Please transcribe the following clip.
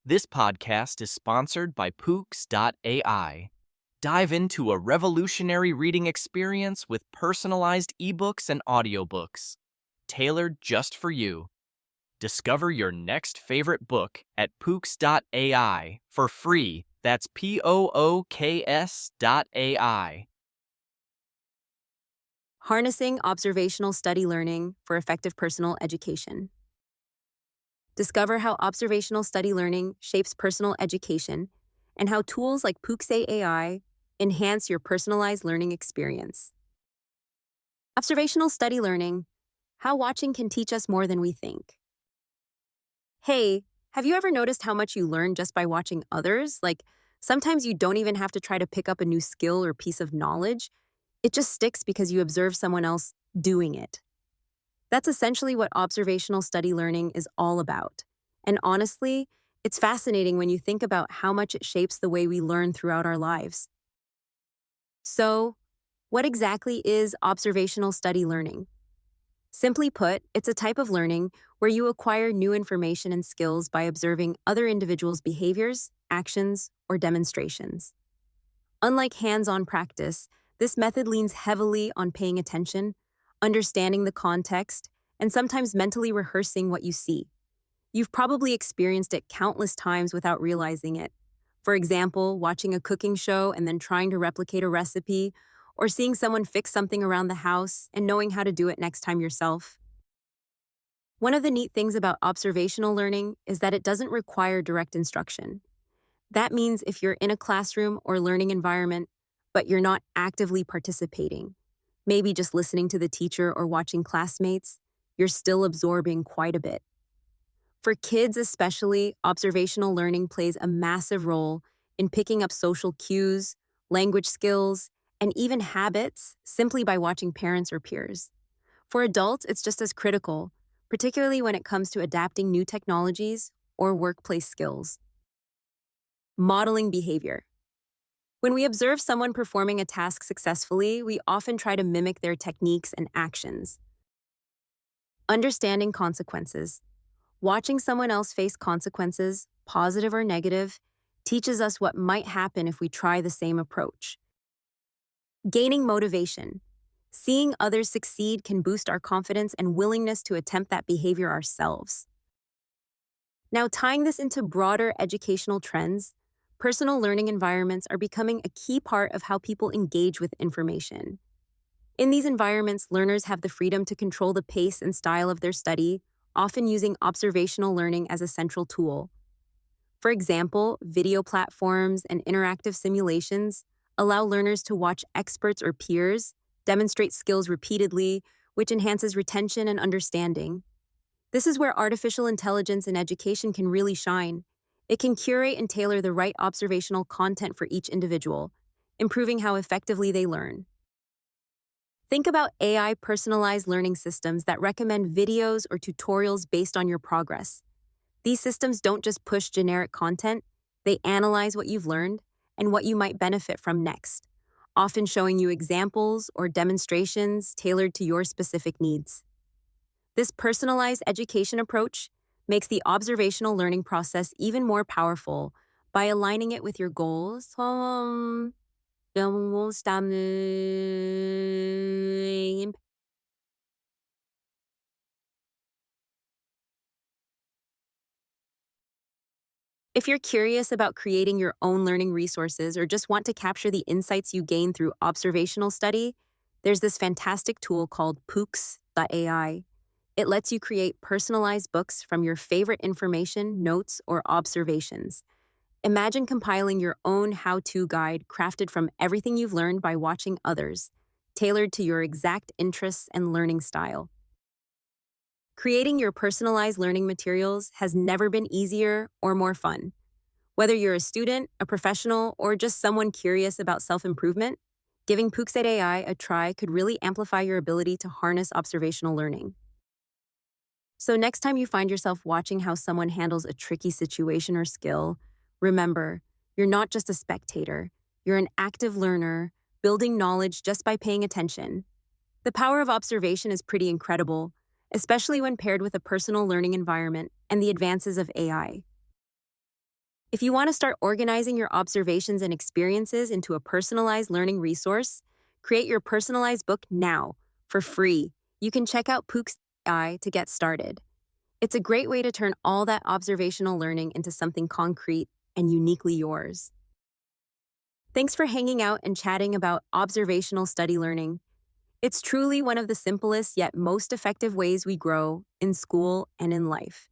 This podcast is sponsored by Pooks.ai. Dive into a revolutionary reading experience with personalized ebooks and audiobooks, tailored just for you. Discover your next favorite book at Pooks.ai for free. That's Pooks.ai. Harnessing observational study learning for effective personal education. Discover how observational study learning shapes personal education and how tools like Pooks.ai enhance your personalized learning experience. Observational study learning, how watching can teach us more than we think. Hey, have you ever noticed how much you learn just by watching others? Like, sometimes you don't even have to try to pick up a new skill or piece of knowledge. It just sticks because you observe someone else doing it. That's essentially what observational study learning is all about. And honestly, it's fascinating when you think about how much it shapes the way we learn throughout our lives. So, what exactly is observational study learning? Simply put, it's a type of learning where you acquire new information and skills by observing other individuals' behaviors, actions, or demonstrations. Unlike hands-on practice, this method leans heavily on paying attention, understanding the context, and sometimes mentally rehearsing what you see. You've probably experienced it countless times without realizing it. For example, watching a cooking show and then trying to replicate a recipe, or seeing someone fix something around the house and knowing how to do it next time yourself. One of the neat things about observational learning is that it doesn't require direct instruction. That means if you're in a classroom or learning environment, but you're not actively participating, maybe just listening to the teacher or watching classmates, you're still absorbing quite a bit. For kids especially, observational learning plays a massive role in picking up social cues, language skills, and even habits simply by watching parents or peers. For adults, it's just as critical, particularly when it comes to adapting new technologies or workplace skills. Modeling behavior. When we observe someone performing a task successfully, we often try to mimic their techniques and actions. Understanding consequences. Watching someone else face consequences, positive or negative, teaches us what might happen if we try the same approach. Gaining motivation. Seeing others succeed can boost our confidence and willingness to attempt that behavior ourselves. Now, tying this into broader educational trends, personal learning environments are becoming a key part of how people engage with information. In these environments, learners have the freedom to control the pace and style of their study, often using observational learning as a central tool. For example, video platforms and interactive simulations allow learners to watch experts or peers demonstrate skills repeatedly, which enhances retention and understanding. This is where artificial intelligence in education can really shine. It can curate and tailor the right observational content for each individual, improving how effectively they learn. Think about AI personalized learning systems that recommend videos or tutorials based on your progress. These systems don't just push generic content, they analyze what you've learned and what you might benefit from next, often showing you examples or demonstrations tailored to your specific needs. This personalized education approach makes the observational learning process even more powerful by aligning it with your goals. If you're curious about creating your own learning resources or just want to capture the insights you gain through observational study, there's this fantastic tool called Pooks.ai. It lets you create personalized books from your favorite information, notes, or observations. Imagine compiling your own how-to guide crafted from everything you've learned by watching others, tailored to your exact interests and learning style. Creating your personalized learning materials has never been easier or more fun. Whether you're a student, a professional, or just someone curious about self-improvement, giving Pooks.ai a try could really amplify your ability to harness observational learning. So next time you find yourself watching how someone handles a tricky situation or skill, remember, you're not just a spectator. You're an active learner, building knowledge just by paying attention. The power of observation is pretty incredible, especially when paired with a personal learning environment and the advances of AI. If you want to start organizing your observations and experiences into a personalized learning resource, create your personalized book now for free. You can check out Pooks.ai to get started. It's a great way to turn all that observational learning into something concrete and uniquely yours. Thanks for hanging out and chatting about observational study learning. It's truly one of the simplest yet most effective ways we grow in school and in life.